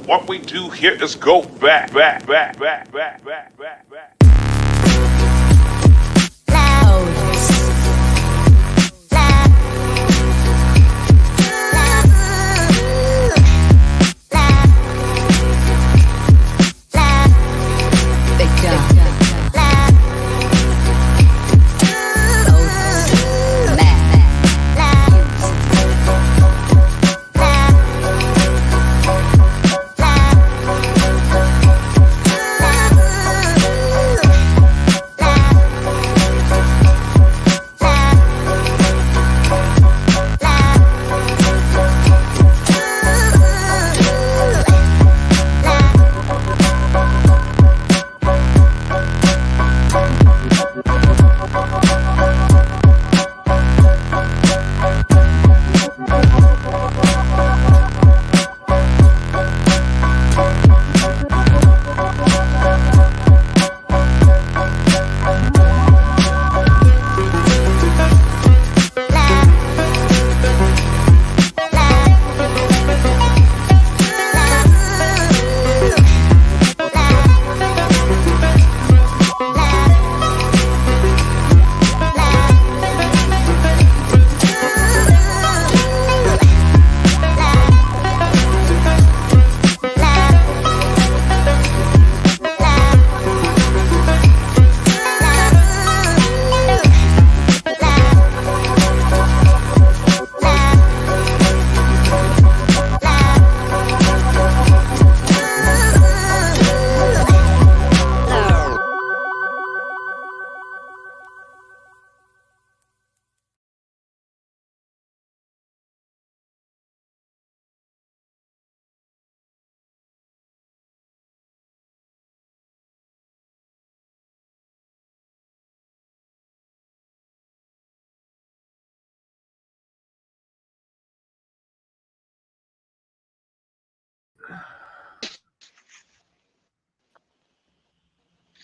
What we do here is go back.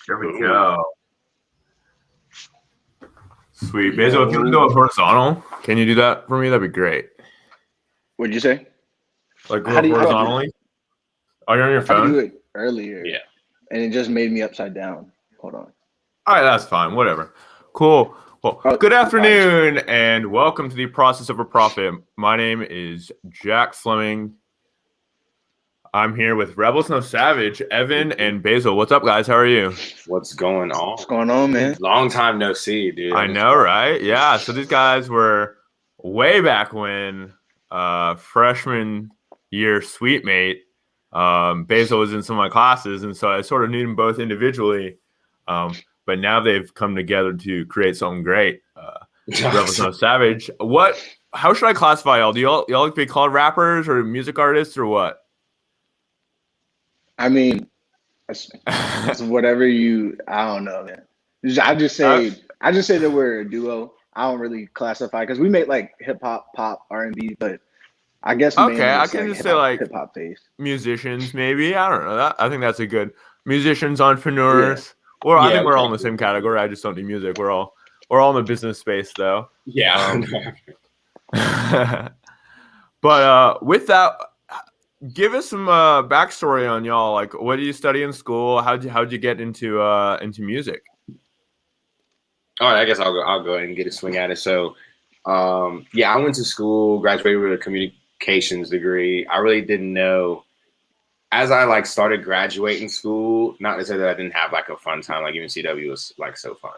There we go. Sweet. Basil, if you want to do a horizontal, can you do that for me? That'd be great. What'd you say? Like horizontally? Are you on your phone? I do it earlier. Yeah. And it just made me upside down. Hold on. All right, that's fine. Whatever. Cool. Well, good afternoon and welcome to the Process of a Prophet. My name is Jack Fleming. I'm here with Rebels No Savage, Evan, and Basil. What's up, guys? How are you? What's going on? What's going on, man? Long time no see, dude. I know, right? Yeah. So these guys were way back when freshman year sweet mate. Basil was in some of my classes, and so I sort of knew them both individually. But now they've come together to create something great. Rebels No Savage. How should I classify y'all? Do y'all like to be called rappers or music artists or what? I mean, it's whatever you. I don't know, man. I just say that we're a duo. I don't really classify because we make like hip hop, pop, R&B, but I guess okay, I can just say like hip hop face. Musicians, maybe. I don't know. I think that's a good musicians, entrepreneurs. Yeah. Or I think we're all in the same category. I just don't do music. We're all in the business space, though. Yeah. But with that. Give us some backstory on y'all. Like, what did you study in school? How'd you get into music? All right, I guess I'll go ahead and get a swing at it. So, I went to school, graduated with a communications degree. I really didn't know as I started graduating school. Not to say that I didn't have like a fun time. Like UNCW was like so fun.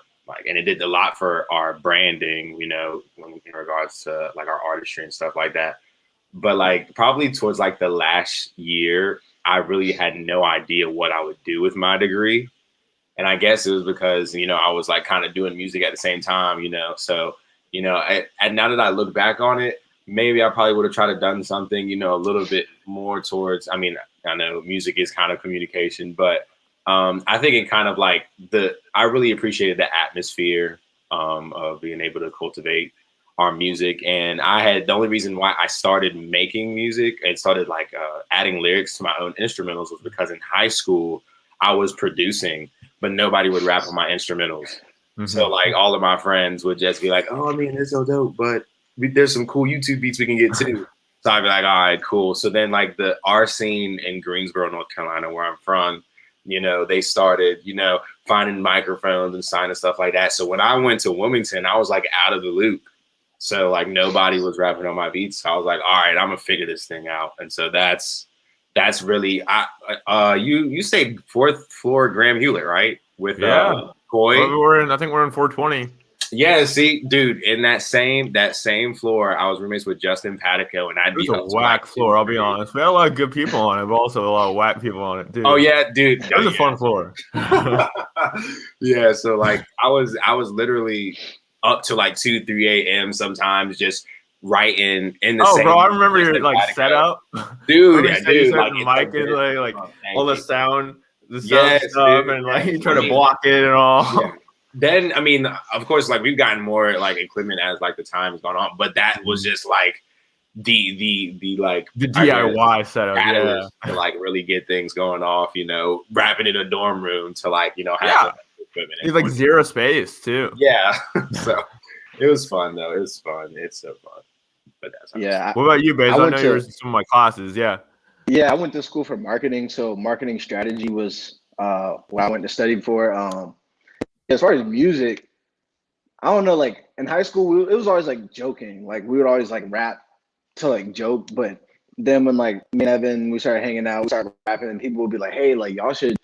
And it did a lot for our branding. In regards to like our artistry and stuff like that. But probably towards the last year, I really had no idea what I would do with my degree. And I guess it was because, I was kind of doing music at the same time, So, and now that I look back on it, maybe I probably would have tried to done something, a little bit more towards, I know music is kind of communication, but I think it kind of I really appreciated the atmosphere of being able to cultivate our music. And the only reason why I started making music and started adding lyrics to my own instrumentals was because in high school I was producing, but nobody would rap on my instrumentals. Mm-hmm. So all of my friends would just be like, "Oh man, it's so dope, but there's some cool YouTube beats we can get too." So I'd be like, all right, cool. So then like our scene in Greensboro, North Carolina, where I'm from, they started, finding microphones and signing stuff like that. So when I went to Wilmington, I was like out of the loop. So like nobody was rapping on my beats. So I was like, all right, I'm gonna figure this thing out. And so that's really you say fourth floor Graham Hewlett, right? With Coy. I think we're in 420. Yeah, see, dude, in that same floor, I was roommates with Justin Patico, and it was a whack floor. I'll be honest. We had a lot of good people on it, but also a lot of whack people on it, dude. Oh yeah, dude, it was a fun floor. Yeah, so like I was literally up to like 2-3 a.m. sometimes, just writing in the same. Oh, bro, I remember your like setup, dude. Yeah, dude, like the mic is like all the sound, stuff, dude, and like you try to block it and all. Yeah. Then, I mean, of course, like we've gotten more like equipment as like the time has gone on, but that was just like the DIY setup, to like really get things going off, wrapping in a dorm room to like, have equipment. It's like zero space too. Yeah. So it was fun though. It was fun. It's so fun. But that's what about you, Baze? I know you were in some of my classes. Yeah, I went to school for marketing, so marketing strategy was what I went to study for. As far as music, I don't know, like in high school, it was always like joking. Like we would always like rap to like joke. But then when like me and Evan, we started hanging out, we started rapping, and people would be like, hey, like y'all should,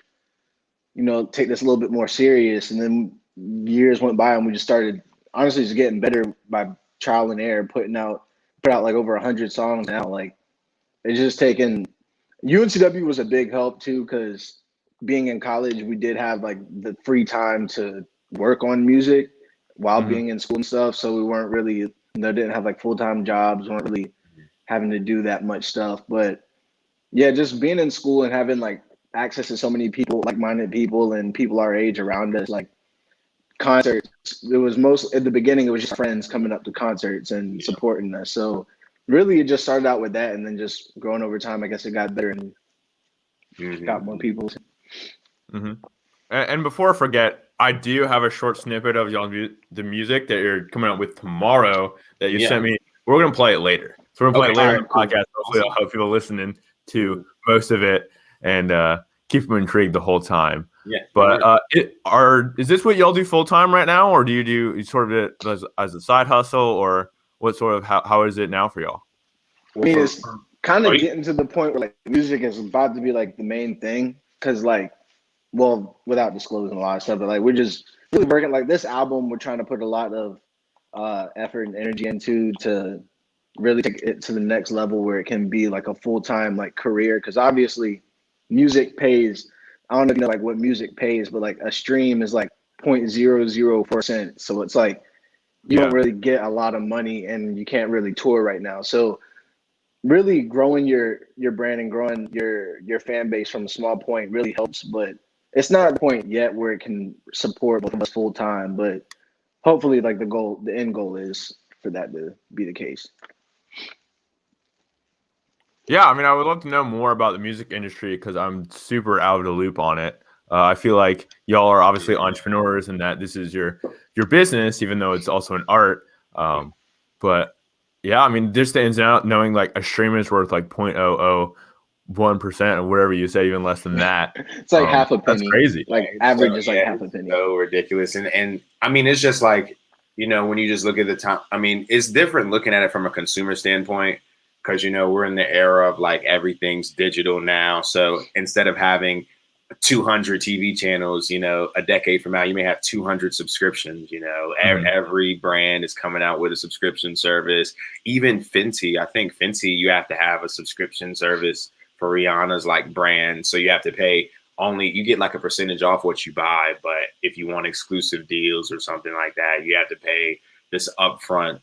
take this a little bit more serious. And then years went by and we just started honestly just getting better by trial and error, put out like over 100 songs now. Like it's just taken. UNCW was a big help too, because being in college, we did have like the free time to work on music while being in school and stuff. So we weren't really, didn't have like full-time jobs, weren't really having to do that much stuff. But yeah, just being in school and having like access to so many people, like-minded people and people our age around us, like concerts. It was most at the beginning, it was just friends coming up to concerts and supporting us. So really it just started out with that, and then just growing over time, I guess it got better and got more people. And before I forget, I do have a short snippet of the music that you're coming out with tomorrow that you sent me. We're going to play it later. So we're going to play it later in the podcast. Hopefully I'll have people listening to most of it and keep them intrigued the whole time. Yeah. But is this what y'all do full time right now, or do you do sort of it as a side hustle, or what sort of how is it now for y'all? I mean, it's kind of getting to the point where like music is about to be like the main thing, because like, well, without disclosing a lot of stuff, but like we're just really working like this album. We're trying to put a lot of effort and energy into to really take it to the next level where it can be like a full-time like career. Because obviously, music pays. I don't know like what music pays, but like a stream is like 0.004 cents. So it's like you don't really get a lot of money, and you can't really tour right now. So really growing your brand and growing your fan base from a small point really helps, but it's not at the point yet where it can support both of us full time. But hopefully like the end goal is for that to be the case. Yeah, I mean, I would love to know more about the music industry because I'm super out of the loop on it. I feel like y'all are obviously entrepreneurs and that this is your business, even though it's also an art. But yeah, I mean, just the ins and outs, knowing like a stream is worth like 0.001% or whatever you say, even less than that. It's like half a penny. That's crazy. Like average is like half a penny. So ridiculous. And I mean, it's just like, when you just look at the time, I mean, it's different looking at it from a consumer standpoint because, we're in the era of like everything's digital now. So instead of having 200 TV channels, a decade from now, you may have 200 subscriptions, every brand is coming out with a subscription service. Even Fenty, I think Fenty, you have to have a subscription service for Rihanna's like brand. So you have to pay you get like a percentage off what you buy. But if you want exclusive deals or something like that, you have to pay this upfront,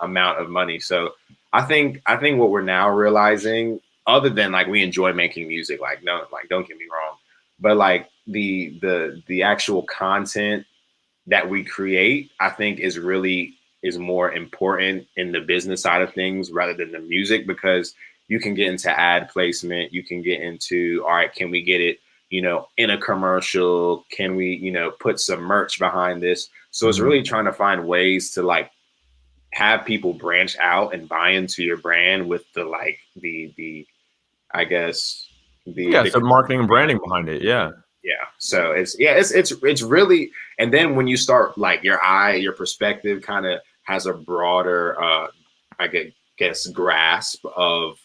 amount of money. So I think what we're now realizing, other than like we enjoy making music, like no, like don't get me wrong, but like the actual content that we create, I think is more important in the business side of things rather than the music, because you can get into ad placement, you can get into, all right, can we get it, in a commercial? Can we, put some merch behind this? So it's really trying to find ways to like have people branch out and buy into your brand with the I guess so marketing and branding behind it. Yeah. So it's really, and then when you start like your perspective kind of has a broader I guess grasp of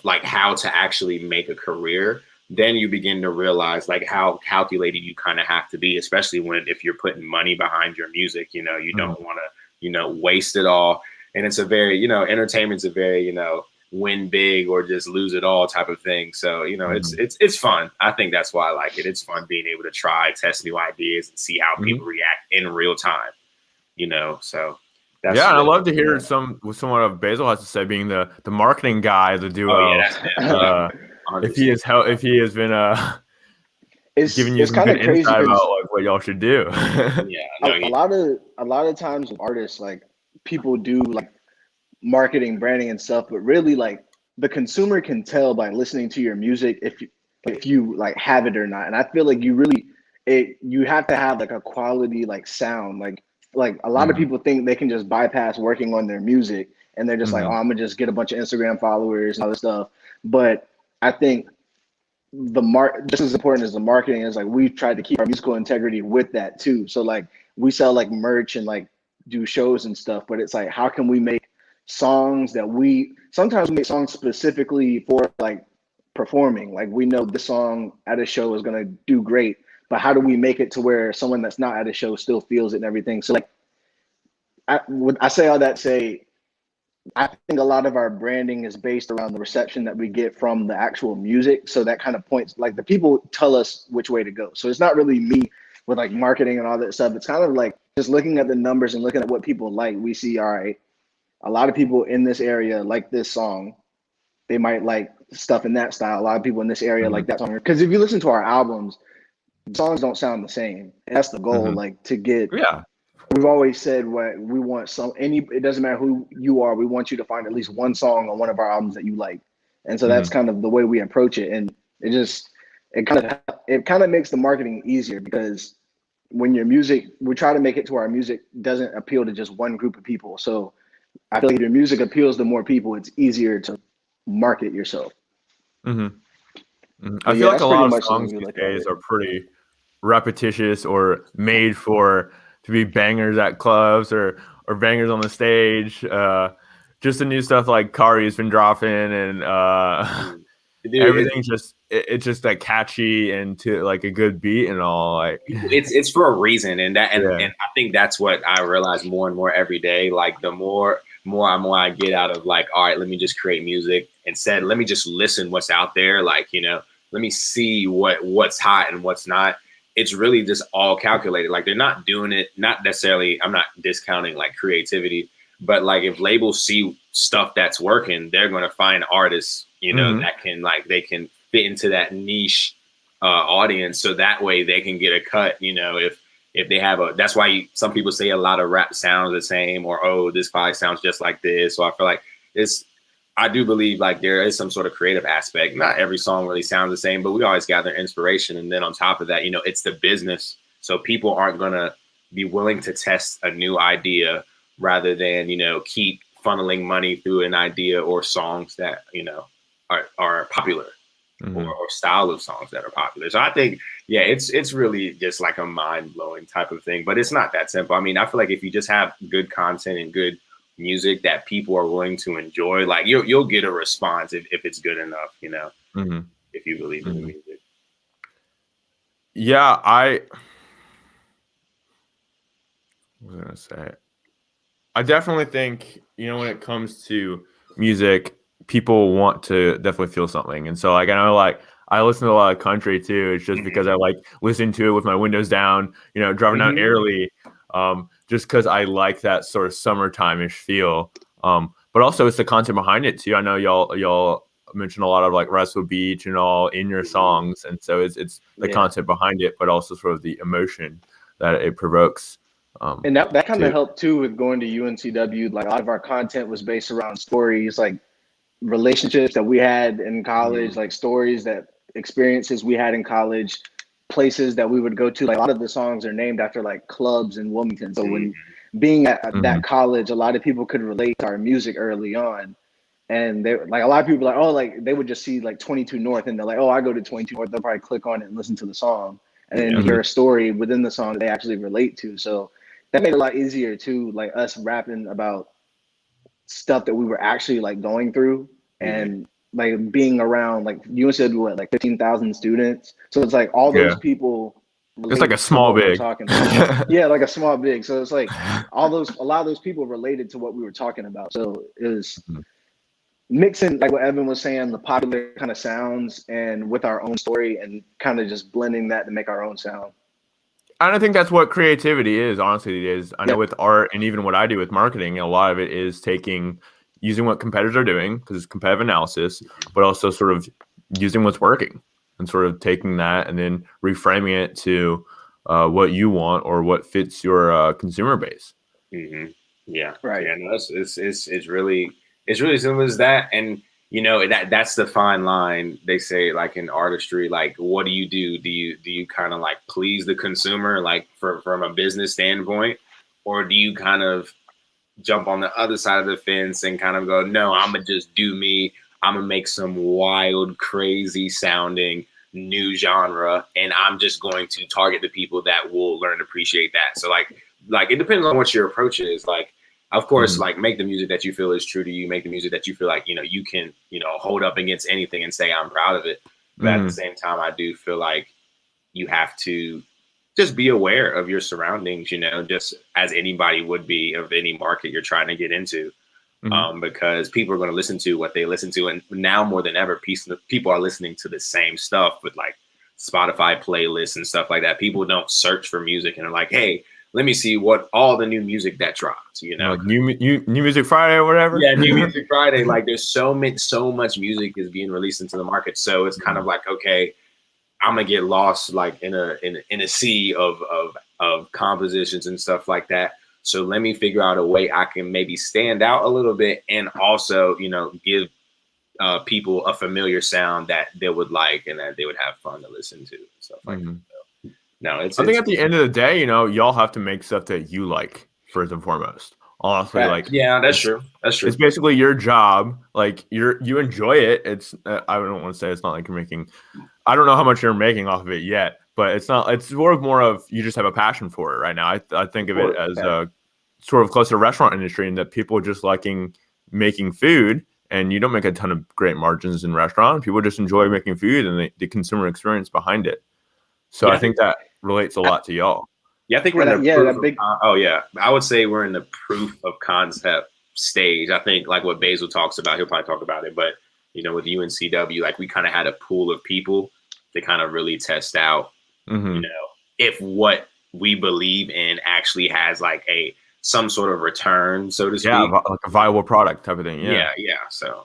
like how to actually make a career, then you begin to realize like how calculated you kind of have to be, especially if you're putting money behind your music. You don't want to waste it all. And it's a very entertainment's a very win big or just lose it all type of thing. So it's fun. I think that's why I like it. It's fun being able to test new ideas and see how people react in real time. So that's and I love to hear someone of Basil has to say, being the marketing guy of the duo. If he has been giving you some good insight about like what y'all should do. A lot of times with artists, like people do like marketing, branding and stuff, but really like the consumer can tell by listening to your music if you like have it or not. And I feel like you have to have like a quality like sound. Like a lot of people think they can just bypass working on their music and they're just like, oh, I'm gonna just get a bunch of Instagram followers and all this stuff. But I think just as important as the marketing is, like we've tried to keep our musical integrity with that too. So like we sell like merch and like do shows and stuff, but it's like, how can we make songs sometimes we make songs specifically for like performing. Like we know this song at a show is gonna do great, but how do we make it to where someone that's not at a show still feels it and everything? So like I say all that to say, I think a lot of our branding is based around the reception that we get from the actual music. So that kind of points, like the people tell us which way to go. So it's not really me with like marketing and all that stuff. It's kind of like just looking at the numbers and looking at what people like. We see, all right, a lot of people in this area like this song. They might like stuff in that style. A lot of people in this area like that song. Because if you listen to our albums, songs don't sound the same. And that's the goal, like to get. Yeah. We've always said what we want. It doesn't matter who you are. We want you to find at least one song on one of our albums that you like. And so that's kind of the way we approach it. And it kind of makes the marketing easier, because when we try to make it to our music doesn't appeal to just one group of people. So I feel like if your music appeals to more people, it's easier to market yourself. I feel like a lot of songs these days are pretty repetitious or made to be bangers at clubs or bangers on the stage. Just the new stuff like Kari's been dropping, and everything's it's just like catchy and to like a good beat and all. Like it's for a reason, and I think that's what I realize more and more every day. Like the more I get out of like, all right, let me just create music instead. Let me just listen what's out there. Like, let me see what's hot and what's not. It's really just all calculated. Like they're not doing it, not necessarily, I'm not discounting like creativity, but like if labels see stuff that's working, they're going to find artists, that they can fit into that niche audience. So that way they can get a cut, if they have that's why some people say a lot of rap sounds the same, or, oh, this probably sounds just like this. So I feel like I do believe like there is some sort of creative aspect. Not every song really sounds the same, but we always gather inspiration. And then on top of that, it's the business. So people aren't going to be willing to test a new idea rather than, keep funneling money through an idea or songs that, are popular or style of songs that are popular. So I think, it's really just like a mind blowing type of thing, but it's not that simple. I mean, I feel like if you just have good content and good music that people are willing to enjoy, like you'll get a response if it's good enough, if you believe in the music. Yeah, I was gonna say, I definitely think, when it comes to music, people want to definitely feel something. And so like I know like I listen to a lot of country too. It's just because I like listening to it with my windows down, driving down early. Just because I like that sort of summertime-ish feel. But also it's the content behind it too. I know y'all mentioned a lot of like Wrestle Beach and all in your songs, and so it's the content behind it, but also sort of the emotion that it provokes. And that kind of helped too with going to UNCW. Like a lot of our content was based around stories, like relationships that we had in college, like experiences we had in college, places that we would go to. Like a lot of the songs are named after like clubs in Wilmington. So when being at that college, a lot of people could relate to our music early on. And they like a lot of people like, oh, like they would just see like 22 North and they're like, oh, I go to 22 North. They'll probably click on it and listen to the song and then hear a story within the song that they actually relate to. So that made it a lot easier too, like us rapping about stuff that we were actually like going through and like being around like UNCW what, like 15,000 students. So it's like all those people. It's like a small big. Yeah, like a small big. So it's like a lot of those people related to what we were talking about. So it was mixing, like what Evan was saying, the popular kind of sounds and with our own story and kind of just blending that to make our own sound. And I think that's what creativity is, honestly. It is. I know with art and even what I do with marketing, a lot of it is using what competitors are doing because it's competitive analysis, but also sort of using what's working and sort of taking that and then reframing it to what you want or what fits your consumer base. Yeah. Right. Yeah. No, it's really simple as that. And you know, that's the fine line. They say like in artistry, like what do? Do you kind of like please the consumer, like from a business standpoint, or do you kind of jump on the other side of the fence and kind of go, no, I'm gonna just do me. I'm gonna make some wild, crazy sounding new genre, and I'm just going to target the people that will learn to appreciate that. So like it depends on what your approach is. Like, of course, like make the music that you feel is true to you. Make the music that you feel like, you know, you can, you know, hold up against anything and say I'm proud of it. But at the same time, I do feel like you have to just be aware of your surroundings, you know, just as anybody would be of any market you're trying to get into. Because people are going to listen to what they listen to. And now more than ever, people are listening to the same stuff with like Spotify playlists and stuff like that. People don't search for music and are like, hey, let me see what all the new music that dropped, you know, like new Music Friday or whatever. Yeah, New Music Friday. Like there's so much music is being released into the market. So it's kind of like, okay, I'm gonna get lost like in a sea of compositions and stuff like that. So let me figure out a way I can maybe stand out a little bit and also, you know, give people a familiar sound that they would like and that they would have fun to listen to and stuff like that. So, no, I think at the end of the day, you know, y'all have to make stuff that you like first and foremost. Honestly, like that's true. That's true. It's basically your job. Like you enjoy it. It's I don't want to say it's not like you're making. I don't know how much you're making off of it yet, but it's not. It's more of you just have a passion for it right now. I think of it as sort of close to the restaurant industry, and that people just liking making food, and you don't make a ton of great margins in restaurants. People just enjoy making food and the consumer experience behind it. So I think that relates a lot to y'all. Yeah, I think we're in the I would say we're in the proof of concept stage. I think like what Basil talks about, he'll probably talk about it, but you know, with UNCW, like we kind of had a pool of people to kind of really test out, you know, if what we believe in actually has like some sort of return, so to speak. Yeah, like a viable product type of thing. Yeah. So,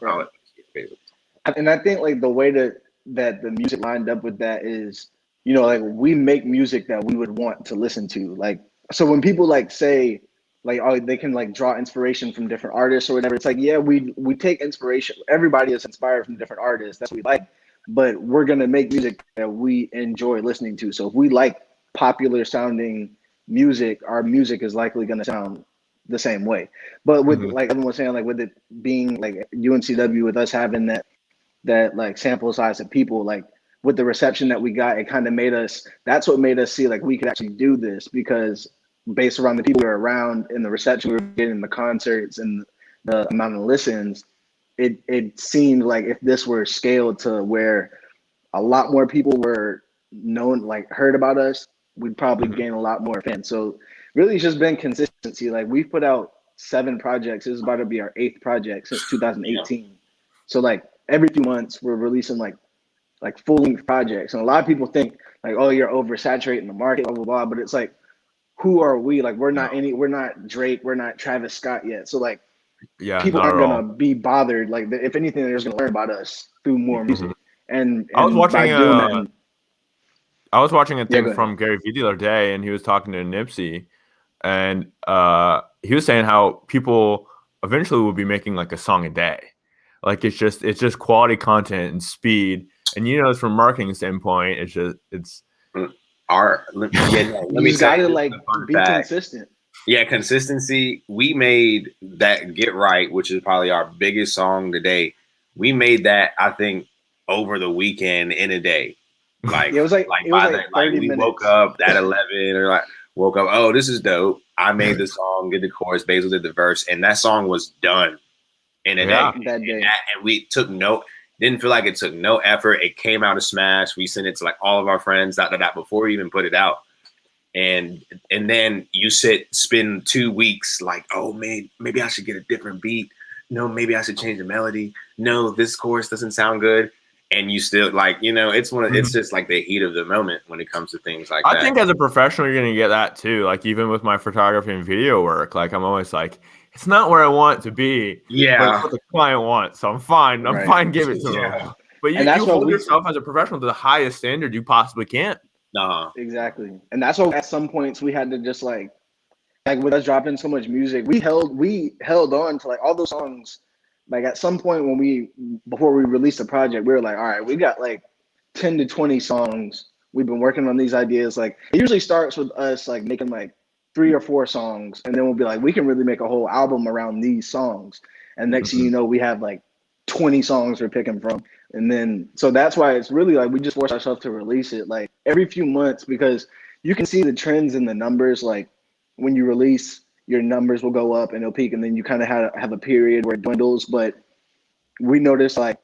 and I think like the way that the music lined up with that is, you know, like we make music that we would want to listen to. Like, so when people like say like, oh, they can like draw inspiration from different artists or whatever, it's like, yeah, we take inspiration. Everybody is inspired from different artists. That's what we like, but we're going to make music that we enjoy listening to. So if we like popular sounding music, our music is likely going to sound the same way. But with like everyone was saying, like with it being like UNCW, with us having that like sample size of people, like with the reception that we got, it kind of that's what made us see like we could actually do this, because based around the people we were around and the reception we were getting, the concerts and the amount of listens, it seemed like if this were scaled to where a lot more people were known, like heard about us, we'd probably gain a lot more fans. So really it's just been consistency. Like we've put out 7 projects. This is about to be our 8th project since 2018. So like every few months we're releasing like full-length projects. And a lot of people think like, oh, you're oversaturating the market, blah, blah, blah. But it's like, who are we? Like we're not Drake, we're not Travis Scott yet. So like people aren't gonna be bothered. Like if anything, they're just gonna learn about us through more music. And I was watching I was watching a thing Yeah, from Gary Vee the other day, and he was talking to Nipsey, and he was saying how people eventually will be making like a song a day. Like it's just quality content and speed. And you know, from a marketing standpoint, it's art. Let me gotta like be consistent. Yeah, consistency. We made that Get Right, which is probably our biggest song today. We made that, I think, over the weekend in a day. Like, Yeah, like it was by like the like 30 we woke minutes. up at 11 or like woke up. Oh, this is dope. I made the song, did the chorus, Basil did the verse, and that song was done in a day. Yeah. That day. And we took no, didn't feel like it took no effort. It came out a smash. We sent it to like all of our friends that before we even put it out. And then you spend 2 weeks like, oh man, maybe I should get a different beat. No, maybe I should change the melody. No, this chorus doesn't sound good. And you still like, it's just like the heat of the moment when it comes to things like I that. think as a professional, you're gonna get that too. Like even with my photography and video work, like I'm always like, it's not where I want it to be, but Yeah. it's what the client wants. So I'm fine. I'm Right. fine. Give it to Yeah. them. But And that's you what hold we yourself as a professional to the highest standard you possibly can. exactly. And that's what at some points we had to just like with us dropping so much music, we held on to like all those songs. Like at some point before we released the project, we were like, all right, we got like 10 to 20 songs. We've been working on these ideas. Like it usually starts with us like making like 3 or 4 songs, and then we'll be like, we can really make a whole album around these songs. And next thing you know, we have like 20 songs we're picking from. And then so that's why it's really like we just force ourselves to release it like every few months, because you can see the trends in the numbers. Like when you release, your numbers will go up and it'll peak, and then you kind of have a period where it dwindles. But we noticed like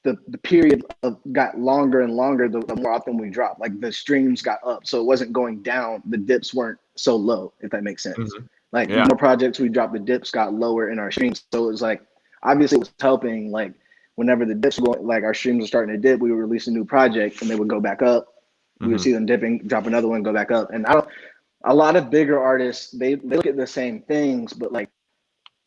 the period got longer and longer the more often we dropped. Like the streams got up, so it wasn't going down. The dips weren't so low, if that makes sense. Like the more projects we dropped, the dips got lower in our streams. So it was like obviously it was helping. Like whenever the dips were going, like our streams were starting to dip, we would release a new project and they would go back up. We would see them dipping, drop another one, go back up. And a lot of bigger artists, they look at the same things, but like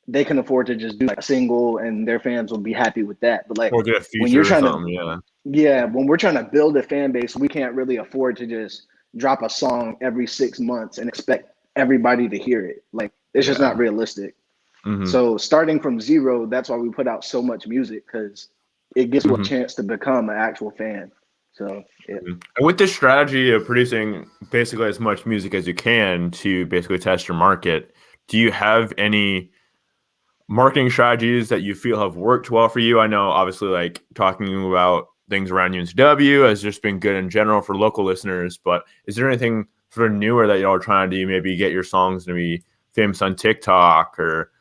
they can afford to just do like a single and their fans will be happy with that. But like Or get a when feature you're or trying something, when we're trying to build a fan base, we can't really afford to just drop a song every 6 months and expect everybody to hear it. Like it's just not realistic. So starting from zero, that's why we put out so much music, because it gives you a chance to become an actual fan. So And with this strategy of producing basically as much music as you can to basically test your market, do you have any marketing strategies that you feel have worked well for you? I know obviously like talking about things around UNCW has just been good in general for local listeners, but is there anything sort of newer that y'all are trying to do? Maybe get your songs to be famous on TikTok or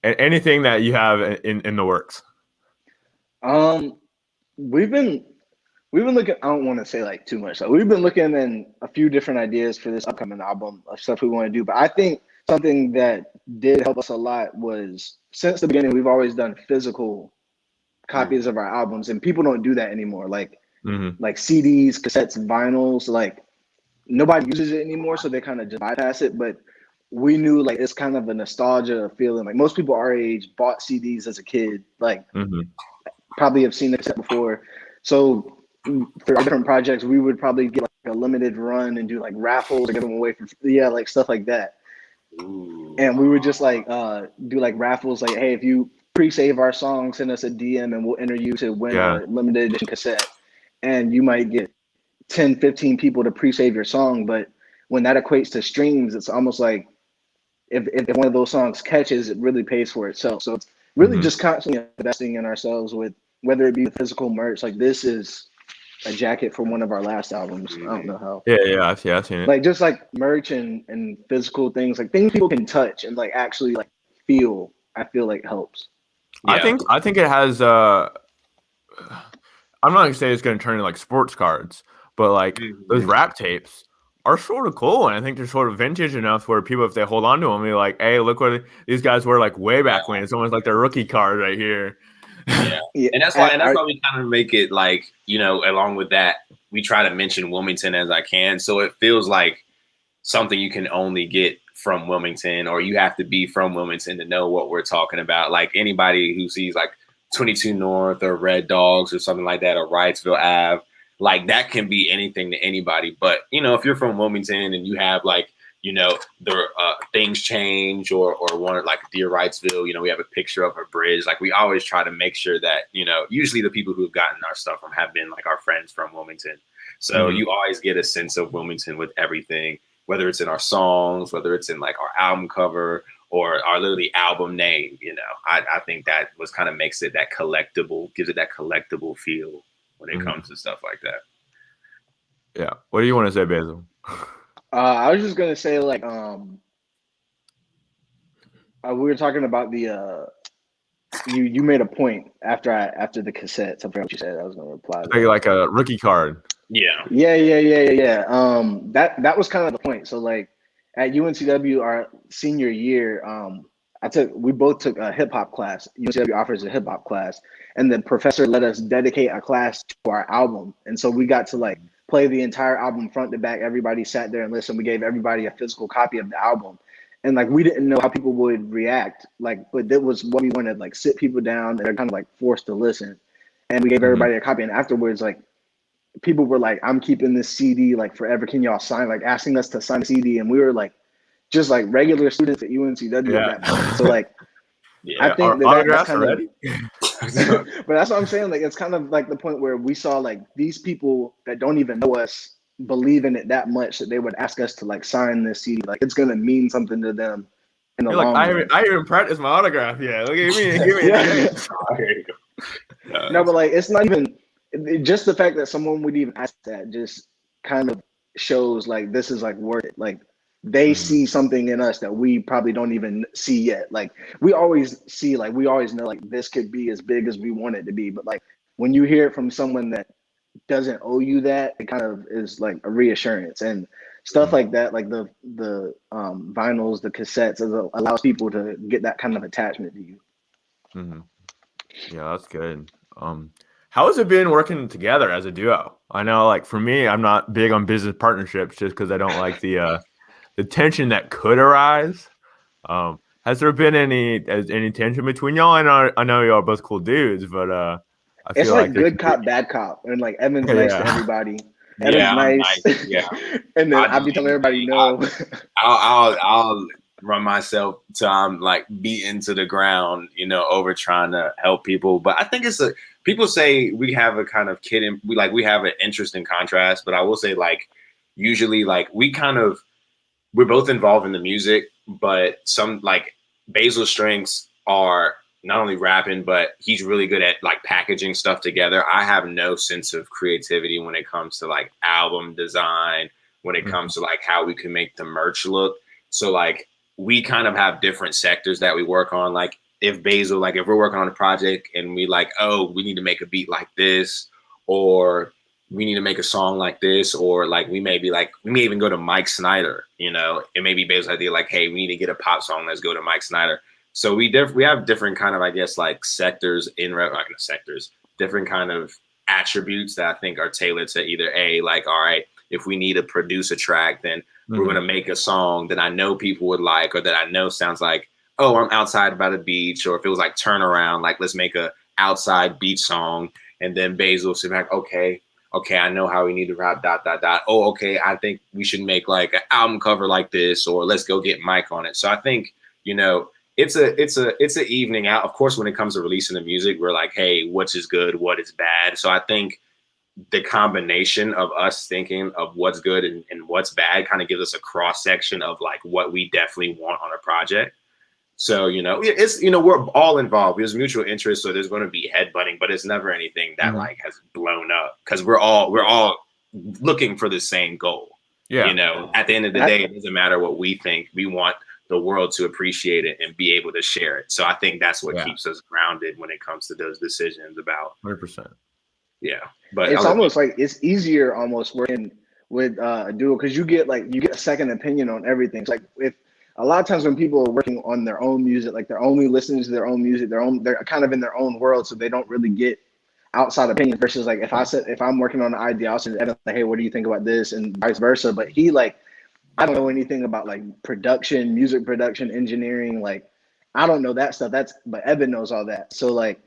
anything that you have in the works? we've been looking. I don't want to say like too much. So we've been looking in a few different ideas for this upcoming album of stuff we want to do. But I think something that did help us a lot was since the beginning, we've always done physical copies of our albums, and people don't do that anymore. Like CDs, cassettes, vinyls, like nobody uses it anymore, so they kind of just bypass it. But we knew like it's kind of a nostalgia feeling. Like most people our age bought CDs as a kid, like probably have seen the cassette before. So for different projects, we would probably get like a limited run and do like raffles or get them away from like stuff like that. And we would just like do like raffles, like, hey, if you pre-save our song, send us a DM and we'll enter you to win a limited edition cassette. And you might get 10, 15 people to pre-save your song. But when that equates to streams, it's almost like if one of those songs catches, it really pays for itself. So it's really just constantly investing in ourselves, with whether it be physical merch. Like this is a jacket from one of our last albums. I don't know how. Yeah, I've seen it. Like just like merch and physical things, like things people can touch and like actually like feel. I feel like helps. Yeah. I think it has. I'm not gonna say it's gonna turn into like sports cards, but like those rap tapes are sort of cool, and I think they're sort of vintage enough where people, if they hold on to them, be like, "Hey, look what these guys were like way back when." It's almost like their rookie card right here. And that's why we kind of make it like, along with that, we try to mention Wilmington as I can, so it feels like something you can only get from Wilmington, or you have to be from Wilmington to know what we're talking about. Like anybody who sees like 22 North or Red Dogs or something like that, or Wrightsville Ave, like that can be anything to anybody. But if you're from Wilmington and you have like the things change or one like Dear Wrightsville, we have a picture of a bridge. Like we always try to make sure that usually the people who have gotten our stuff from have been like our friends from Wilmington. So you always get a sense of Wilmington with everything. whether it's in our songs, whether it's in like our album cover or our literally album name. You know, I think that was kind of makes it that collectible, gives it that collectible feel when it comes to stuff like that. Yeah. What do you want to say, Basil? I was just gonna say like we were talking about the you made a point after the cassettes. I forgot what you said. I was gonna reply. Like a rookie card. Yeah. Yeah. That was kind of the point. So like at UNCW our senior year, we both took a hip hop class. UNCW offers a hip hop class, and the professor let us dedicate a class to our album, and so we got to like play the entire album front to back. Everybody sat there and listened. We gave everybody a physical copy of the album. And like we didn't know how people would react, like, but that was what we wanted, like sit people down and they're kind of like forced to listen. And we gave everybody a copy. And afterwards, like people were like, I'm keeping this CD like forever. Can y'all sign? Like asking us to sign the CD. And we were like just like regular students at UNCW at that point. So like I think that's kind of but that's what I'm saying. Like it's kind of like the point where we saw like these people that don't even know us believe in it that much that they would ask us to like sign this CD. Like it's gonna mean something to them in the long run. I even practice my autograph. Yeah, look at me. Give me No, but like it's not even just the fact that someone would even ask that just kind of shows like this is like worth it. Like they see something in us that we probably don't even see yet. Like we always see, like we always know like this could be as big as we want it to be. But like when you hear it from someone that doesn't owe you that, it kind of is like a reassurance and stuff like that. Like the vinyls, the cassettes, allows people to get that kind of attachment to you. Yeah, that's good. How has it been working together as a duo? I know, like for me, I'm not big on business partnerships just because I don't like the tension that could arise. Has there been any tension between y'all? I know y'all are both cool dudes, but it's like good cop, bad cop, and like Evan's nice to everybody. Evan's nice. Yeah. And then I'll be telling everybody no. I'll run myself till I'm like beaten to the ground, you know, over trying to help people. But I think people say we have a kind of we have an interesting contrast, but I will say like usually like we're both involved in the music, but some like Basil's strengths are not only rapping, but he's really good at like packaging stuff together. I have no sense of creativity when it comes to like album design, when it comes to like how we can make the merch look. So like we kind of have different sectors that we work on. Like if we're working on a project and we like, oh, we need to make a beat like this, or we need to make a song like this, or like we may even go to Mike Snyder, you know, it may be Basil's idea like, hey, we need to get a pop song. Let's go to Mike Snyder. So we have different kind of, I guess, like different kind of attributes that I think are tailored to either like, all right, if we need to produce a track, then we're going to make a song that I know people would like, or that I know sounds like, oh, I'm outside by the beach, or if it was like turn around, like let's make a outside beach song. And then Basil will sit back, okay, I know how we need to rap, ... Oh, okay, I think we should make like an album cover like this, or let's go get Mike on it. So I think, you know, it's an evening out. Of course, when it comes to releasing the music, we're like, hey, what is good, what is bad? So I think the combination of us thinking of what's good and what's bad kind of gives us a cross section of like what we definitely want on a project. So, you know, we're all involved. There's mutual interest, so there's going to be headbutting, but it's never anything that like has blown up because we're all looking for the same goal. Yeah. You know, at the end of the day, it doesn't matter what we think. We want the world to appreciate it and be able to share it. So I think that's what keeps us grounded when it comes to those decisions about 100%. Yeah. But it's almost like it's easier almost working with a duo because you get a second opinion on everything. It's like if a lot of times when people are working on their own music, like they're only listening to their own music, they're kind of in their own world, so they don't really get outside opinions. Versus like if I'm working on an idea, I'll say to Evan, like, hey, what do you think about this, and vice versa. But he like, I don't know anything about like production, music production, engineering. Like I don't know that stuff. But Evan knows all that. So like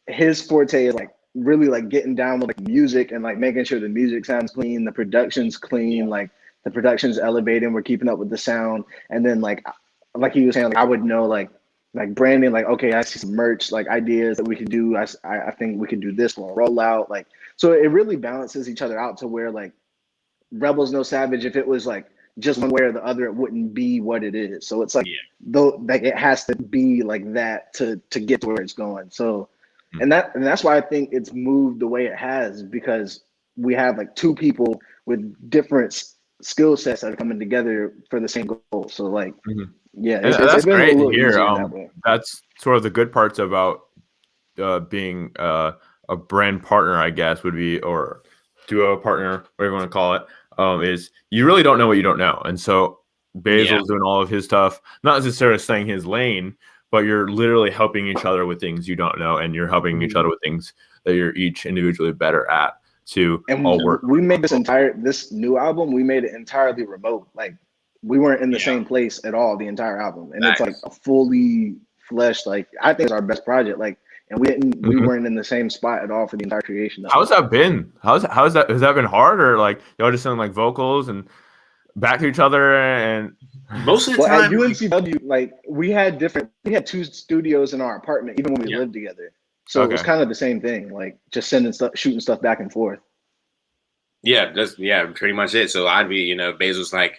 his forte is like really like getting down with like music and like making sure the music sounds clean, the production's clean, like the production's elevating, we're keeping up with the sound. And then like he was saying, like I would know like branding, like, okay, I see some merch, like ideas that we could do. I think we could do this for a rollout. Like, so it really balances each other out to where like Rebels No Savage, if it was like, just one way or the other, it wouldn't be what it is. So it's like Yeah. though, like it has to be like that to get to where it's going. So, and that's why I think it's moved the way it has, because we have like two people with different skill sets that are coming together for the same goal. So like, yeah, And it's that's been a great to little hear. easier in that way. That's sort of the good parts about being a brand partner, I guess, would be, or duo partner, whatever you want to call it, is you really don't know what you don't know. And so Basil's doing all of his stuff, not necessarily staying his lane, but you're literally helping each other with things you don't know, and you're helping each other with things that you're each individually better at to all work. We made this new album, we made it entirely remote. Like we weren't in the same place at all the entire album. And it's like a fully fleshed, like I think it's our best project. Like, and we weren't in the same spot at all for the entire creation. How's that been? How's that? Has that been hard, or like y'all just sound like vocals and back to each other? And most of the time at UNCW, like we had two studios in our apartment, even when we lived together. So it was kind of the same thing, like just shooting stuff back and forth. Yeah, that's pretty much it. So I'd be, Basil's like,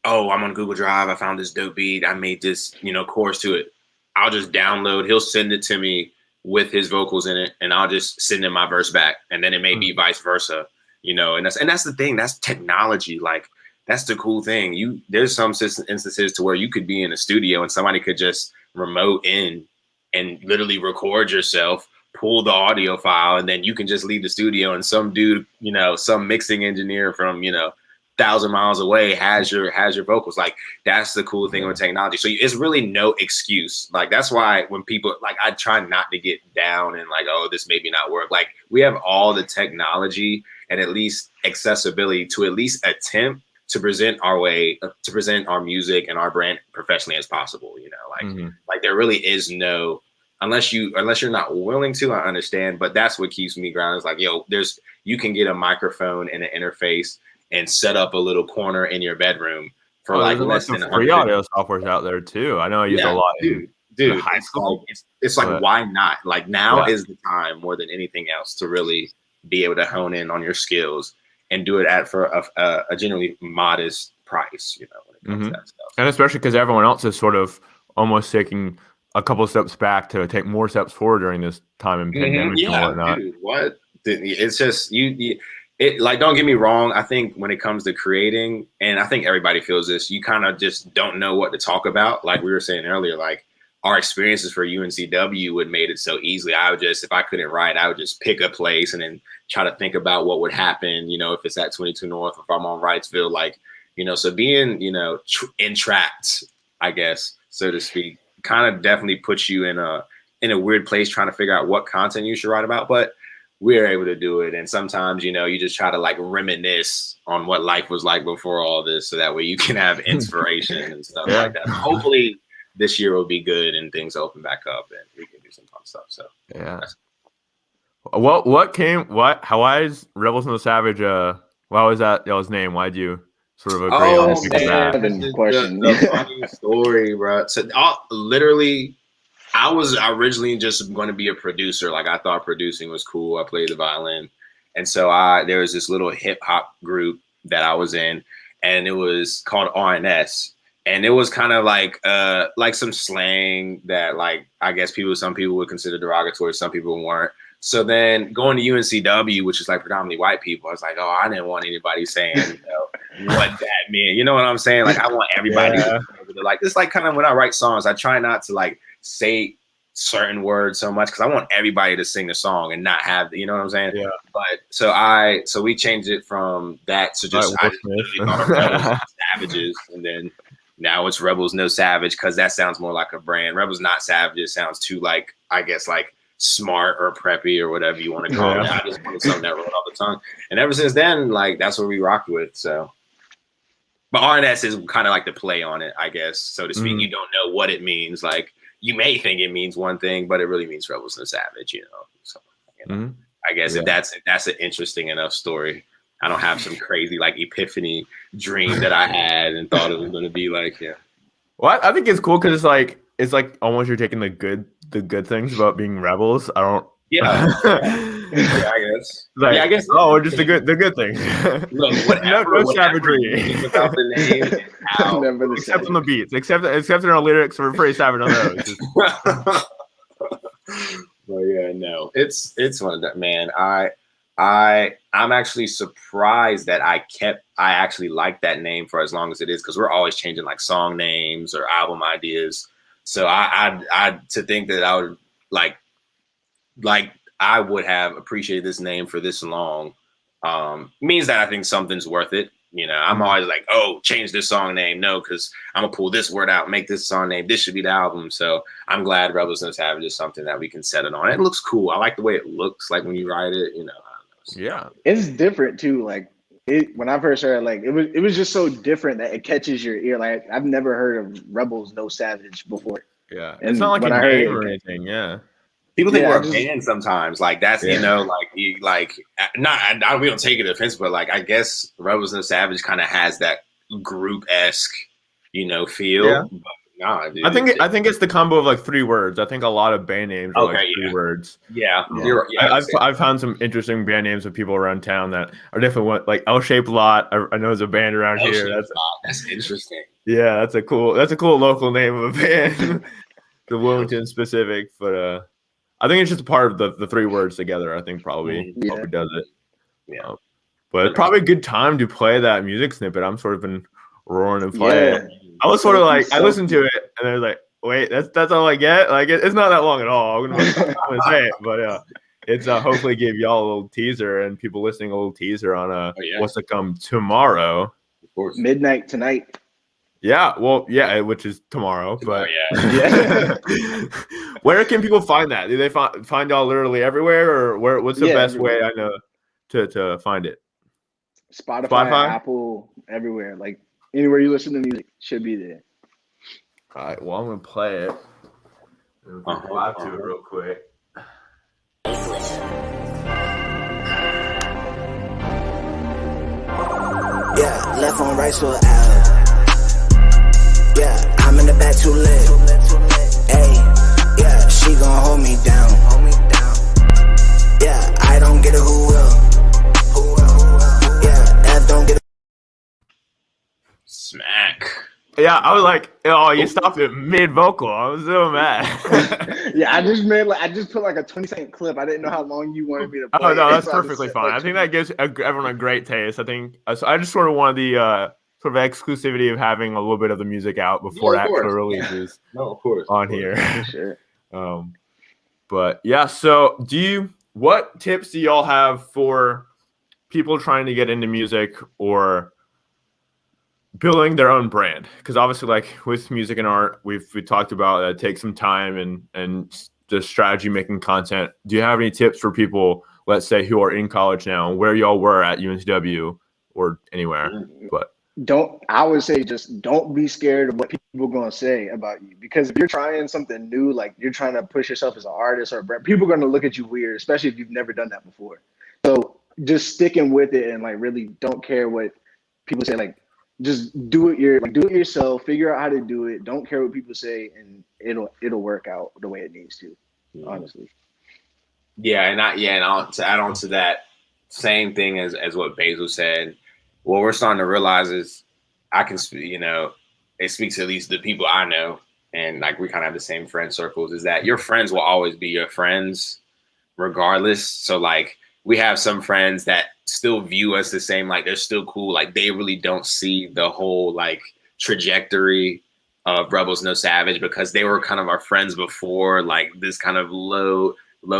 oh, I'm on Google Drive. I found this dope beat. I made this, chorus to it. I'll just download. He'll send it to me with his vocals in it, and I'll just send him my verse back. And then it may be vice versa, and that's the thing. That's technology. Like that's the cool thing. There's some instances to where you could be in a studio and somebody could just remote in and literally record yourself, pull the audio file, and then you can just leave the studio and some dude, some mixing engineer from, 1,000 miles away has your vocals. Like that's the cool thing with technology. So it's really no excuse. Like that's why when people like, I try not to get down and like, oh, this maybe not work. Like we have all the technology and at least accessibility to at least attempt to present our music and our brand professionally as possible. Like there really is no, unless you're not willing to, I understand, but that's what keeps me grounded. It's like, you can get a microphone and an interface and set up a little corner in your bedroom for like less than free audio software's out there too. I know I use a lot. Dude, high school. It's like, why not? Like now is the time more than anything else to really be able to hone in on your skills and do it for a genuinely modest price, when it comes to that stuff. And especially because everyone else is sort of almost taking a couple of steps back to take more steps forward during this time in pandemic and whatnot. Dude, what? It's just like, don't get me wrong. I think when it comes to creating, and I think everybody feels this, you kind of just don't know what to talk about. Like we were saying earlier, like our experiences for UNCW would made it so easily. If I couldn't write, I would just pick a place and then try to think about what would happen, if it's at 22 North, if I'm on Wrightsville, like, so being, entrapped, I guess, so to speak, kind of definitely puts you in a weird place trying to figure out what content you should write about. But we're able to do it. And sometimes, you just try to like reminisce on what life was like before all this. So that way you can have inspiration and stuff like that. Hopefully this year will be good and things open back up and we can do some fun stuff. So why is Rebels No Savage why was that y'all's name? Why'd you sort of agree on that? Question. The funny story, bro. So literally I was originally just going to be a producer. Like I thought producing was cool. I played the violin. And so there was this little hip hop group that I was in, and it was called RNS. And it was kind of like some slang that like, I guess some people would consider derogatory. Some people weren't. So then going to UNCW, which is like predominantly white people, I was like, oh, I didn't want anybody saying, what that meant. You know what I'm saying? Like I want everybody to like, it's like kind of when I write songs, I try not to like say certain words so much because I want everybody to sing the song and not have, you know what I'm saying? Yeah. But so we changed it from that to just I just literally thought of Rebels No Savages, and then now it's Rebels No Savage because that sounds more like a brand. Rebels Not Savages sounds too like, I guess, like smart or preppy or whatever you want to call it. I just wanted something that rolled off the tongue, and ever since then, like that's what we rocked with. So, but RNS is kind of like the play on it, I guess, so to speak. You don't know what it means. Like you may think it means one thing, but it really means Rebels No Savage. So I guess if that's an interesting enough story. I don't have some crazy like epiphany dream that I had and thought it was going to be like, Well, I think it's cool because it's like almost you're taking the good things about being rebels. I don't. Yeah, I guess. Like, yeah, I guess. Oh, just the good thing. Look, no savagery without the name. And how. Never the except same. on the beats. Except in our lyrics, we're pretty savage on those. Well, yeah, no, it's one of that, man. I'm actually surprised that I actually like that name for as long as it is, because we're always changing like song names or album ideas. So I to think that I would like I would have appreciated this name for this long means that I think something's worth it. You know, I'm always like, oh, change this song name. No, because I'm gonna pull this word out, make this song name. This should be the album. So I'm glad Rebels No Savage is something that we can set it on. It looks cool. I like the way it looks like when you write it. You know, I don't know. So, Yeah, It's different too. Like when I first heard, like it was just so different that it catches your ear. Like I've never heard of Rebels No Savage before. yeah. And It's not like when a I heard name it- or anything. Yeah. people think Yeah, we're I just- a band sometimes. Like that's Yeah. you know, we don't take it offense, but like I guess Rebels No Savage kind of has that group-esque, feel. Yeah. But nah, dude, I think it's the combo of like 3 words. I think a lot of band names are like Okay, 3 yeah. words. yeah, you're right. Yeah, I've found some interesting band names of people around town that are definitely like L-Shaped Lot. I know there's a band around here. That's interesting. Yeah, that's a cool local name of a band. The Wilmington specific, but I think it's just a part of the 3 words together. I think probably does it. Yeah. But it's probably a good time to play that music snippet. I'm sort of been roaring and playing. Yeah. I was sort of like, I So- listened to it and I was like, wait, that's all I get? Like, it's not that long at all. I'm gonna say it, but it's hopefully give y'all a little teaser and people listening a little teaser on what's to come tomorrow. Of course. Midnight tonight. Yeah, well, yeah, which is tomorrow. But Yeah. where can people find that? Do they find y'all literally everywhere, or what's the best way I know to find it? Spotify, Apple, everywhere. Like anywhere you listen to music should be there. All right, well, I'm gonna play it. Live to it real quick. Yeah, left on right, so out. Yeah, I'm in the back too lit. Hey, yeah, she gon' hold me down. Yeah, I don't get it, who will? Yeah, F don't get it. Smack. Yeah, I was like, oh, you stopped it mid vocal. I was so mad. Yeah, I just put like a 20-second clip. I didn't know how long you wanted me to play. Oh no, that's So I just perfectly said, fine. I think that gives everyone a great taste. I think I just sort of wanted the sort of exclusivity of having a little bit of the music out before Yeah, of actual course. releases No, of course. on here. For sure. But yeah, so what tips do y'all have for people trying to get into music or building their own brand? Because obviously, like with music and art, we talked about that it takes some time and the strategy making content. Do you have any tips for people, let's say, who are in college now, where y'all were at UNCW or anywhere? But I would say just don't be scared of what people are going to say about you, because if you're trying something new, like you're trying to push yourself as an artist or a brand, people are going to look at you weird, especially if you've never done that before. So just sticking with it and like really don't care what people say. Like just do it yourself, figure out how to do it. Don't care what people say, and it'll work out the way it needs to, honestly. Yeah, and to add on to that same thing as what Basil said, what we're starting to realize is it speaks to at least the people I know, and like we kind of have the same friend circles, is that your friends will always be your friends regardless. So like we have some friends that still view us the same, like they're still cool, like they really don't see the whole like trajectory of Rebels No Savage because they were kind of our friends before, like this kind of low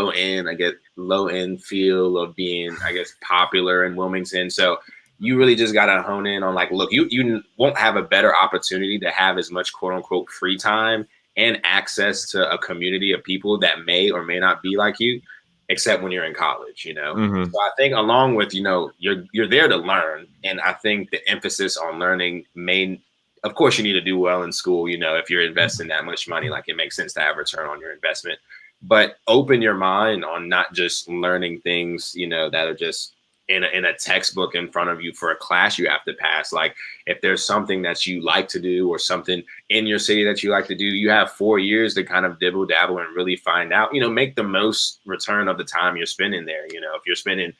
end feel of being, I guess, popular in Wilmington. So you really just got to hone in on like, look, you won't have a better opportunity to have as much quote unquote free time and access to a community of people that may or may not be like you, except when you're in college, Mm-hmm. So I think along with, you're there to learn. And I think the emphasis on learning of course you need to do well in school, if you're investing that much money, like it makes sense to have return on your investment, but open your mind on not just learning things, that are just in a textbook in front of you for a class you have to pass. Like if there's something that you like to do or something in your city that you like to do, you have 4 years to kind of dibble dabble and really find out, make the most return of the time you're spending there. If you're spending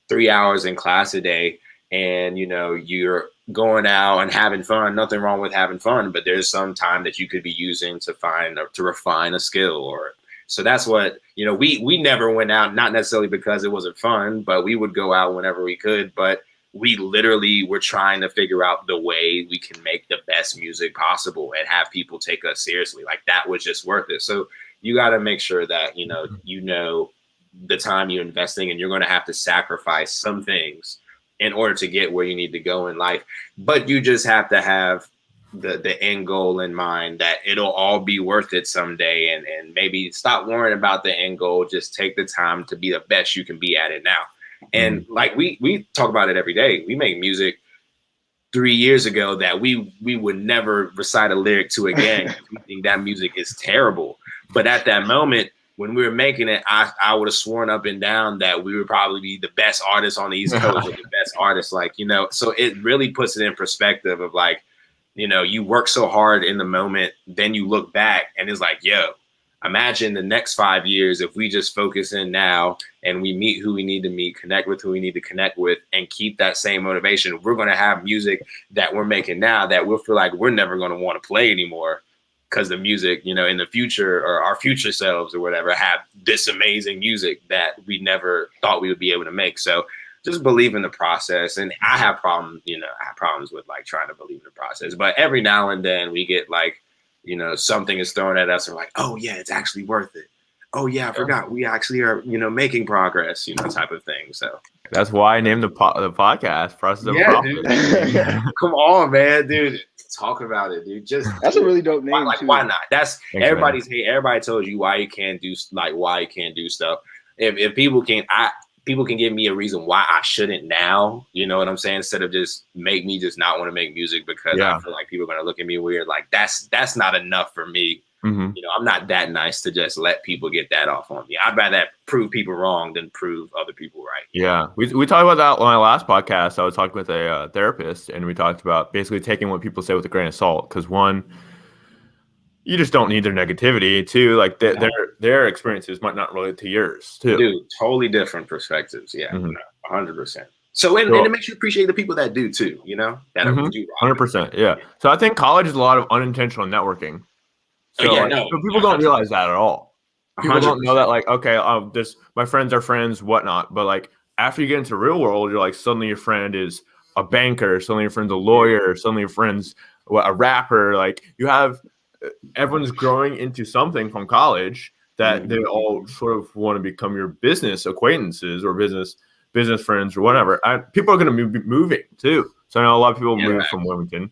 3 hours in class a day and, you're going out and having fun, nothing wrong with having fun, but there's some time that you could be using to find or to refine a skill. Or so that's what, we never went out, not necessarily because it wasn't fun, but we would go out whenever we could. But we literally were trying to figure out the way we can make the best music possible and have people take us seriously. Like that was just worth it. So you got to make sure that, the time you're investing, and you're going to have to sacrifice some things in order to get where you need to go in life. But you just have to have the end goal in mind, that it'll all be worth it someday, and maybe stop worrying about the end goal. Just take the time to be the best you can be at it now. And like we talk about it every day. We make music 3 years ago that we would never recite a lyric to again. We think that music is terrible. But at that moment, when we were making it, I would have sworn up and down that we would probably be the best artists on the East Coast, or the best artists, so it really puts it in perspective of like, you work so hard in the moment, then you look back and it's like, yo, imagine the next 5 years if we just focus in now and we meet who we need to meet, connect with who we need to connect with, and keep that same motivation. We're going to have music that we're making now that we'll feel like we're never going to want to play anymore, because the music, in the future, or our future selves or whatever, have this amazing music that we never thought we would be able to make. So just believe in the process. And I have problems with like trying to believe in the process. But every now and then we get like, something is thrown at us and we're like, oh yeah, it's actually worth it. Oh yeah, I forgot. We actually are, making progress, type of thing. So that's why I named the podcast Process of Progress. Dude. Come on, man, dude. Talk about it, dude. Just that's a really dope name. Why not? That's Thanks, everybody's hate. Everybody tells you why you can't do stuff. If people can give me a reason why I shouldn't now, you know what I'm saying? Instead of just make me just not want to make music because I feel like people are gonna look at me weird. Like that's not enough for me. I'm not that nice to just let people get that off on me. I'd rather prove people wrong than prove other people right. Yeah, we talked about that on my last podcast. I was talking with a therapist, and we talked about basically taking what people say with a grain of salt. Because one, you just don't need their negativity. Two, like their experiences might not relate to yours too. Dude, totally different perspectives. Yeah, 100%. So and it makes you appreciate the people that do too. That do 100%. Yeah. So I think college is a lot of unintentional networking. So, so people don't realize that at all. People 100%. Don't know that, like, okay, my friends are friends, whatnot. But like after you get into the real world, you're like, suddenly your friend is a banker, suddenly your friend's a lawyer, suddenly your friend's a rapper. Like everyone's growing into something from college that they all sort of want to become your business acquaintances or business friends or whatever. People are going to be moving too. So I know a lot of people move from Wilmington.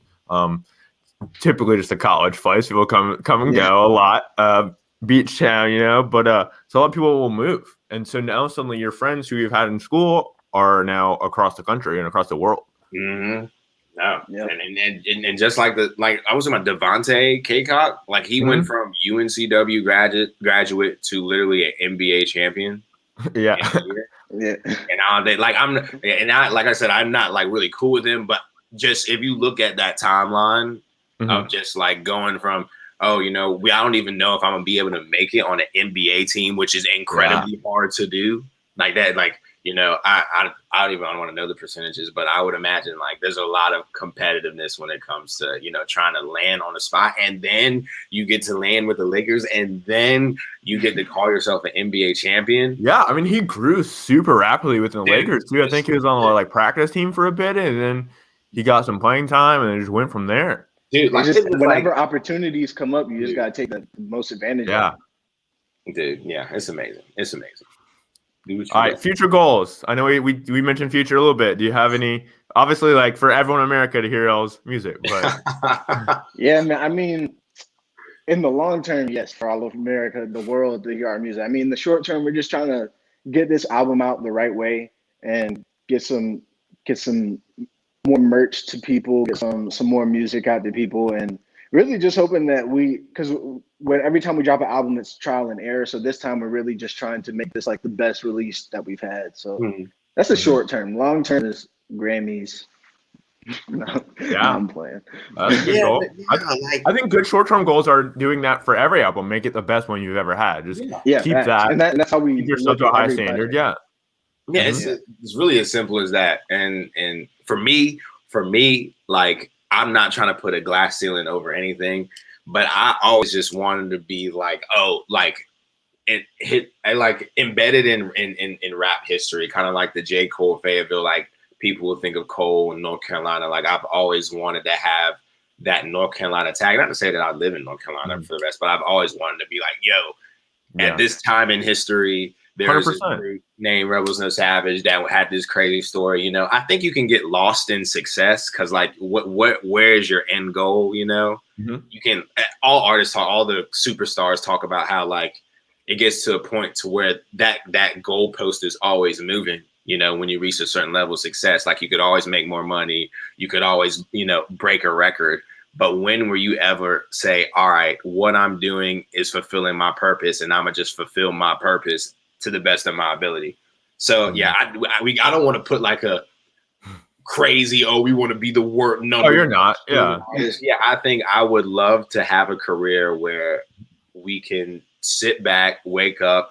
Typically just a college place. People come and go a lot. Beach town, but so a lot of people will move. And so now suddenly your friends who you've had in school are now across the country and across the world. Mm-hmm. No. Yep. And just like I was talking about Devontae Kaycock, like he went from UNCW graduate to literally an NBA champion. Yeah. And like I said, I'm not like really cool with him, but just if you look at that timeline of just like going from, I don't even know if I'm gonna be able to make it on an NBA team, which is incredibly hard to do. Like that, I don't even want to know the percentages, but I would imagine like there's a lot of competitiveness when it comes to, trying to land on a spot, and then you get to land with the Lakers, and then you get to call yourself an NBA champion. Yeah, I mean, he grew super rapidly within the Lakers too. I think he was on the practice team for a bit, and then he got some playing time, and then just went from there. Dude, whenever opportunities come up, you just gotta take the most advantage of it. Dude, it's amazing. It's amazing. All right, future goals. I know we mentioned future a little bit. Do you have any? Obviously, like for everyone in America to hear y'all's music, but yeah, man. I mean, in the long term, yes, for all of America, the world to hear our music. I mean, in the short term, we're just trying to get this album out the right way and get some more merch to people, get some more music out to people, and really just hoping that because every time we drop an album, it's trial and error. So this time we're really just trying to make this like the best release that we've had. So That's a short term. Long term is Grammys. No, Yeah. I'm playing. That's a good goal. I think good short-term goals are doing that for every album. Make it the best one you've ever had. Just Yeah, keep facts. that. And that's how we keep yourself look to a at high every standard. project. Yeah. Yeah, it's really as simple as that. And for me, like I'm not trying to put a glass ceiling over anything, but I always just wanted to be like, like embedded in rap history, kind of like the J. Cole Fayetteville. Like people will think of Cole in North Carolina. Like I've always wanted to have that North Carolina tag. Not to say that I live in North Carolina for the rest, but I've always wanted to be like, at this time in history, there's a group named Rebels No Savage that had this crazy story. You know, I think you can get lost in success because, like, where is your end goal? You know, you can. All artists talk, all the superstars talk about how like it gets to a point to where that goalpost is always moving. You know, when you reach a certain level of success, like you could always make more money, you could always, break a record. But when will you ever say, all right, what I'm doing is fulfilling my purpose and I'm going to just fulfill my purpose to the best of my ability? So, yeah, I don't want to put like a crazy, we want to be the word number. Oh, you're not. Yeah. Yeah, I think I would love to have a career where we can sit back, wake up,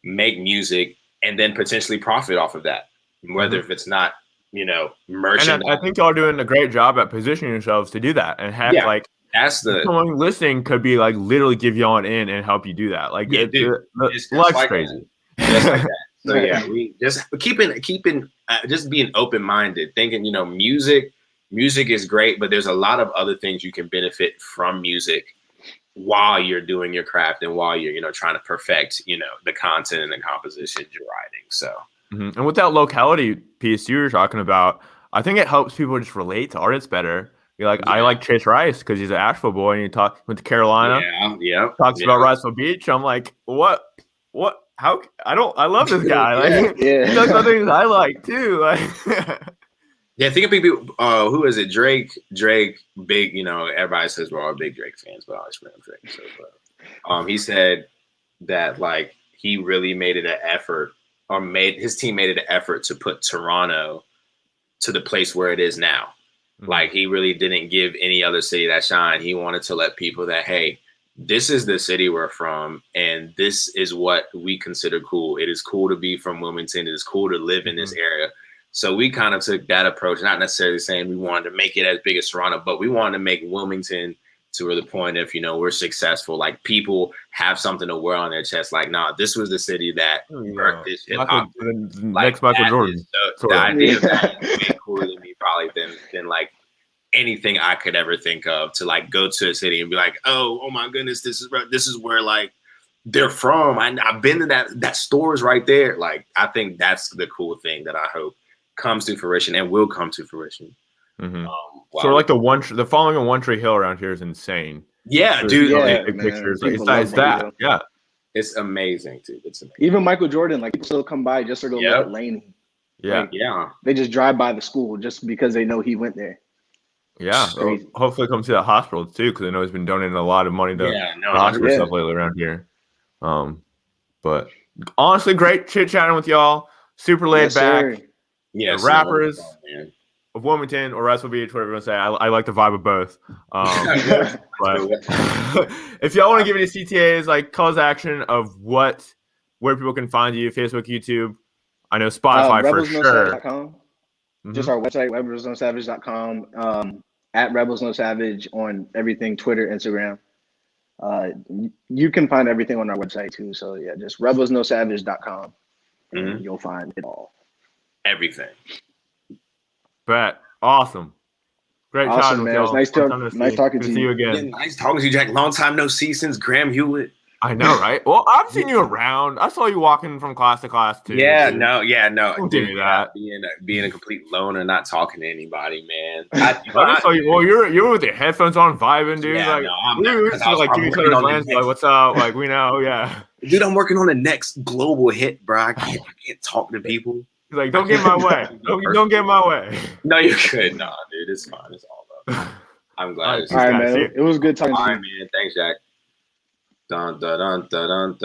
make music, and then potentially profit off of that, whether if it's not, merchandise. And I think y'all are doing a great job at positioning yourselves to do that. And like that's someone listening could be like literally give you on in and help you do that. Like life's like crazy. Just like that. So yeah, we just keeping just being open-minded, thinking, music is great, but there's a lot of other things you can benefit from music while you're doing your craft and while you're, trying to perfect, the content and the compositions you're writing. So. And with that locality piece you were talking about, I think it helps people just relate to artists better. You're like, I like Chase Rice because he's an Asheville boy, and went to Carolina. Talks about Riceville Beach. I'm like, what? How? I love this guy. Like, he does some things I like too. Like, yeah, think of people. Who is it? Drake, big. Everybody says we're all big Drake fans, but I always remember Drake. So, he said that like he really made it an effort. Or his team made it an effort to put Toronto to the place where it is now. Like he really didn't give any other city that shine. He wanted to let people that, hey, this is the city we're from, and this is what we consider cool. It is cool to be from Wilmington. It is cool to live in this area. So we kind of took that approach, not necessarily saying we wanted to make it as big as Toronto, but we wanted to make Wilmington to the point if, we're successful, like people have something to wear on their chest. Like, nah, this was the city that birthed this hip hop. Next Michael Jordan. So the idea of that is way cooler to me probably than like anything I could ever think of, to like go to a city and be like, oh my goodness, this is where like they're from. I've been to that store's right there. Like, I think that's the cool thing that I hope comes to fruition and will come to fruition. So like the following of One Tree Hill around here is insane. Yeah, dude. Big pictures. It's that. Yeah. It's amazing, dude. It's amazing. Even Michael Jordan, like people still come by just to go look at Laney. Yeah. Like, they just drive by the school just because they know he went there. Yeah. So hopefully come to that hospital too, because I know he's been donating a lot of money to hospital stuff lately around here. But honestly, great chit chatting with y'all. Super laid back. Yeah. Rappers of Wilmington or Riceville Beach, whatever you want to say. I like the vibe of both. But if y'all want to give any CTAs, like calls to action of where people can find you, Facebook, YouTube. I know Spotify for sure. Just our website, rebelsnosavage.com. At Rebels No Savage on everything, Twitter, Instagram. You can find everything on our website too. So yeah, just rebelsnosavage.com. You'll find it all. Everything. Bet. Awesome. Great awesome, man. It was nice talking to you. See you again. Yeah, nice talking to you, Jack. Long time no see since Graham Hewitt. I know, right? Well, I've seen you around. I saw you walking from class to class too. Yeah, no. Don't do that. Being a complete loner, not talking to anybody, man. I saw you. Well, you're with your headphones on, vibing, dude. Yeah, like, no, we used to like give each other glances, like, "What's up?" Like, we know, yeah. Dude, I'm working on the next global hit, bro. I can't talk to people. He's like, "Don't get in my way. Don't get in my way." No, you could. Nah, dude, it's fine. It's all love. I'm glad. All right, man. It was good talking to you. All right, man. Thanks, Jack. Dun, dun, dun, dun, dun, dun.